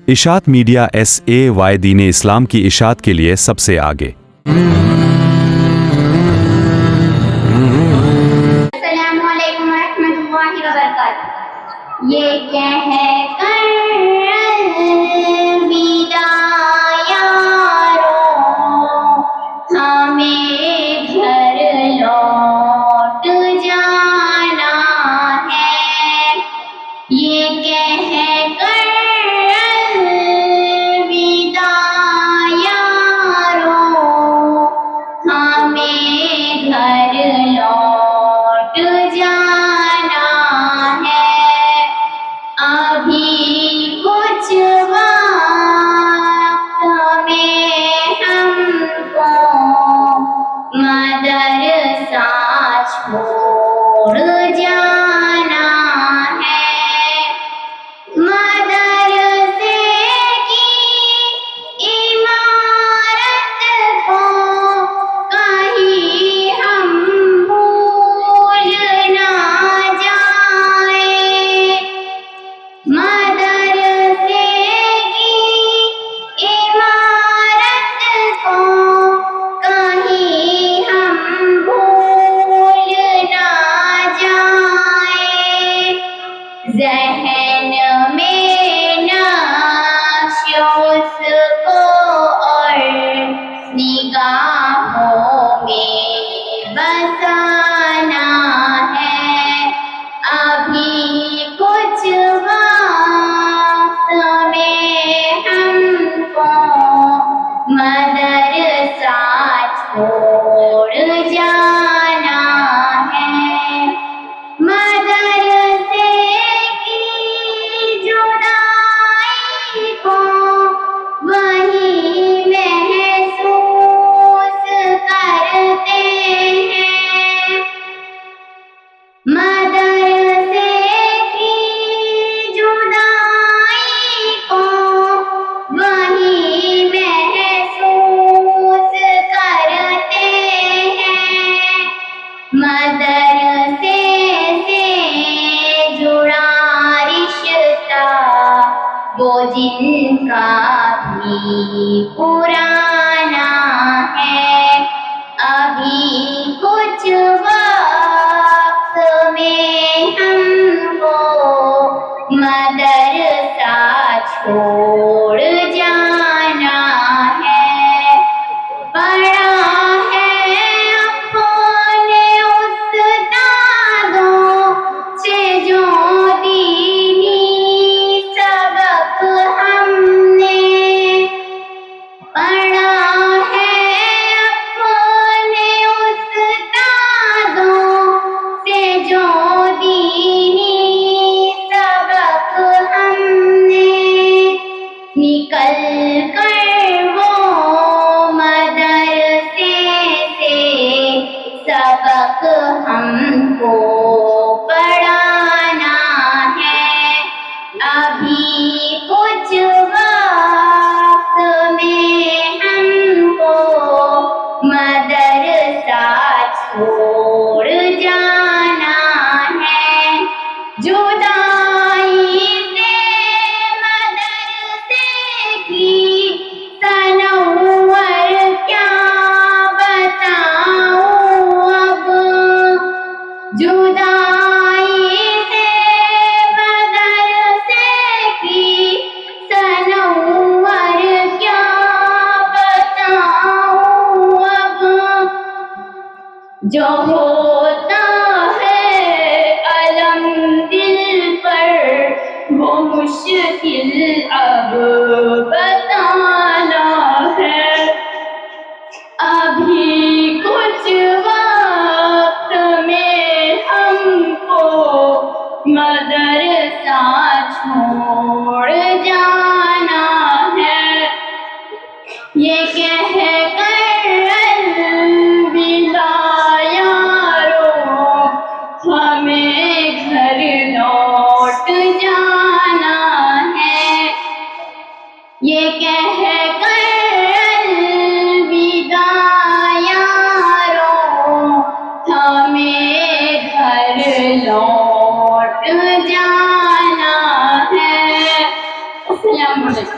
اشاعت media SAY دین اسلام کی اشاعت کے لیے سب سے آگے۔ السلام علیکم ورحمۃ اللہ وبرکاتہ۔ یہ کہہ کر الوداع یارو، ہمیں گھر لوٹ جانا ہے۔ یہ کہہ کر الوداع یارو، ہمیں گھر لوٹ جانا ہے۔ ابھی کچھ وقت میں ہم کو مدرسہ چھوڑ جانا ہے۔ مدرسے کی عمارت کو کہیں ہم بھول نہ جائیں۔ مدرسے کی عمارت کو کہیں ہم بھول نہ جائیں۔ ذہن میں نقش اس کو اور نگاہوں میں بسانا ہے۔ ابھی کچھ وقت میں ہم کو مدرسہ چھوڑ جانا ہے۔ مدرسے کی جدائی کو وہی محسوس کرتے ہیں۔ مدرسے کی جدائی کو وہی محسوس کرتے ہیں۔ مدرسے سے جڑا رشتہ وہ جن کا بھی پرانا ہے۔ ابھی کچھ وقت میں ہم کو مدرسہ چھوڑ جانا ہے۔ پڑھا ہے اپنے استادوں سے جو دینی سبق ہم نے، پڑھا ہے اپنے استادوں سے جو دینی سبق ہم نے، نکل کر وہ مدرسے سے سبق ہم کو پڑھانا ہے۔ ابھی کچھ وقت میں ہم کو مدرسہ چھوڑ جانا ہے۔ جدائی سے مدرسے کی تنور کیا بتاؤں اب، جدائی سے مدرسے کی تنور کیا بتاؤں اب۔ جو ہوتا ہے علم دل پر وہ مشکل اب بتانا ہے۔ ابھی کچھ وقت میں ہم کو مدرسہ چھوڑ جانا ہے۔ یہ کہہ کر الوداع یارو، ہمیں گھر لوٹ جانا ہے۔ یہ کہہ کر الوداع یارو، ہمیں گھر لوٹ جانا ہے۔ السلام علیکم۔